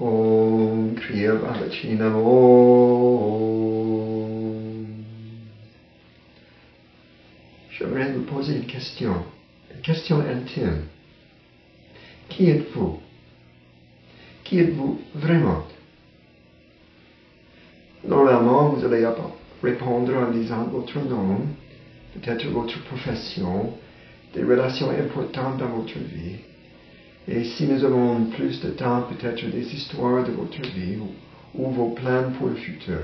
Om Kriya Bhavachi Namo. J'aimerais vous poser une question intime. Qui êtes-vous? Qui êtes-vous vraiment? Normalement, vous allez répondre en disant votre nom, peut-être votre profession, des relations importantes dans votre vie. Et si nous avons plus de temps, peut-être des histoires de votre vie ou vos plans pour le futur.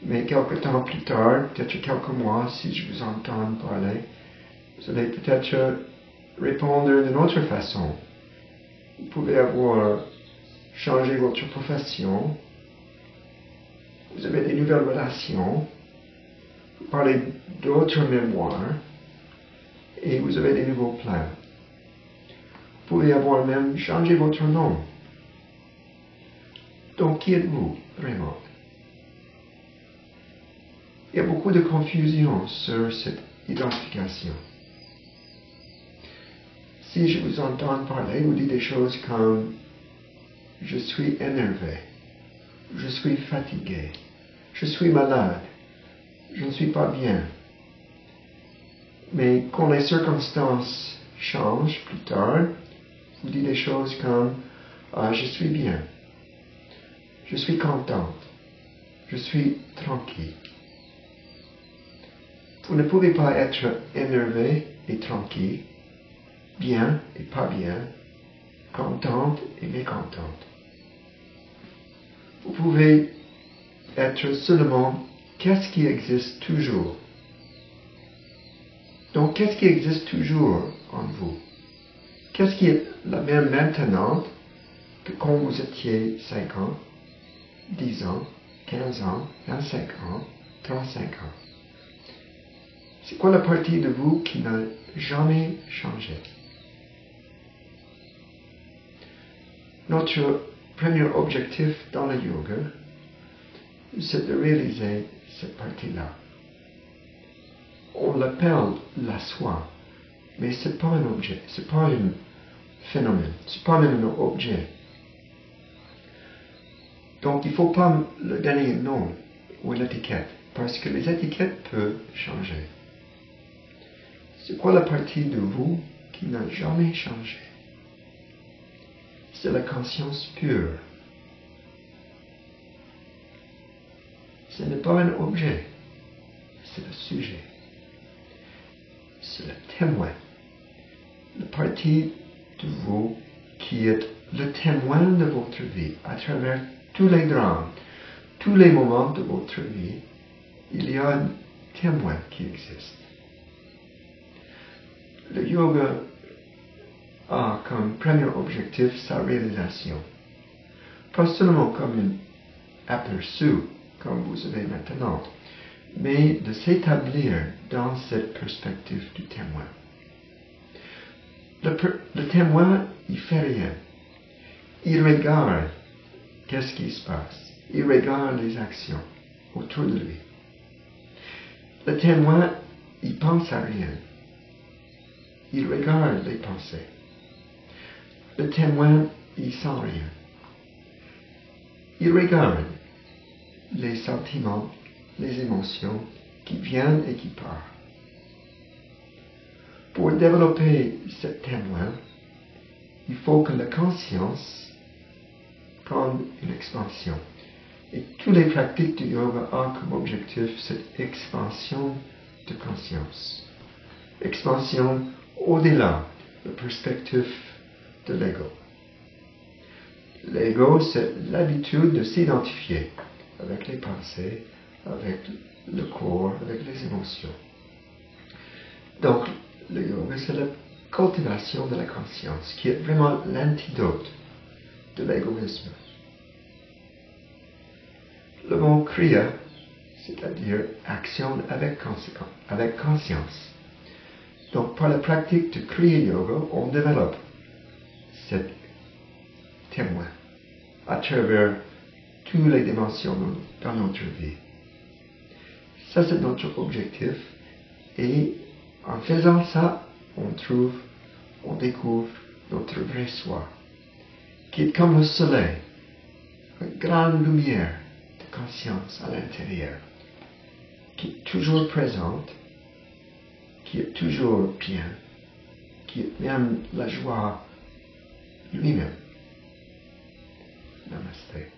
Mais quelque temps plus tard, peut-être quelques mois, si je vous entends parler, vous allez peut-être répondre d'une autre façon. Vous pouvez avoir changé votre profession, vous avez des nouvelles relations, vous parlez d'autres mémoires et vous avez des nouveaux plans. Vous pouvez avoir même changé votre nom. Donc, qui êtes-vous vraiment? Il y a beaucoup de confusion sur cette identification. Si je vous entends parler, vous dites des choses comme « je suis énervé »,« je suis fatigué »,« je suis malade »,« je ne suis pas bien ». Mais quand les circonstances changent plus tard, vous dites des choses comme « je suis bien »,« je suis contente »,« je suis tranquille ». Vous ne pouvez pas être énervé et tranquille, bien et pas bien, contente et mécontente. Vous pouvez être seulement qu'est-ce qui existe toujours. Donc, qu'est-ce qui existe toujours en vous? Qu'est-ce qui est la même maintenant que quand vous étiez 5 ans, 10 ans, 15 ans, 25 ans, 35 ans? C'est quoi la partie de vous qui n'a jamais changé? Notre premier objectif dans le yoga, c'est de réaliser cette partie-là. On l'appelle la soi, mais ce n'est pas un objet, ce n'est pas un phénomène, ce n'est pas même un objet. Donc il ne faut pas le donner un nom ou une étiquette, parce que les étiquettes peuvent changer. C'est quoi la partie de vous qui n'a jamais changé? C'est la conscience pure. Ce n'est pas un objet, c'est le sujet. C'est le témoin. La partie de vous qui est le témoin de votre vie à travers tous les drames, tous les moments de votre vie, il y a un témoin qui existe. Le yoga a comme premier objectif sa réalisation. Pas seulement comme un aperçu, comme vous avez maintenant, mais de s'établir dans cette perspective du témoin. Le témoin, il fait rien. Il regarde qu'est-ce qui se passe. Il regarde les actions autour de lui. Le témoin, il pense à rien. Il regarde les pensées. Le témoin, il sent rien. Il regarde les sentiments, les émotions qui viennent et qui partent. Pour développer ce témoin, il faut que la conscience prenne une expansion. Et toutes les pratiques du yoga ont comme objectif cette expansion de conscience. Expansion au-delà de la perspective de l'ego. L'ego, c'est l'habitude de s'identifier avec les pensées, avec le corps, avec les émotions. Donc, le yoga, c'est la cultivation de la conscience, qui est vraiment l'antidote de l'égoïsme. Le mot kriya, c'est-à-dire action avec conscience. Donc, par la pratique de kriya yoga, on développe cet témoin à travers toutes les dimensions dans notre vie. Ça, c'est notre objectif. Et en faisant ça, on découvre notre vrai soi. qui est comme le soleil, une grande lumière de conscience à l'intérieur, qui est toujours présente, qui est toujours bien, qui est même la joie lui-même. Namaste.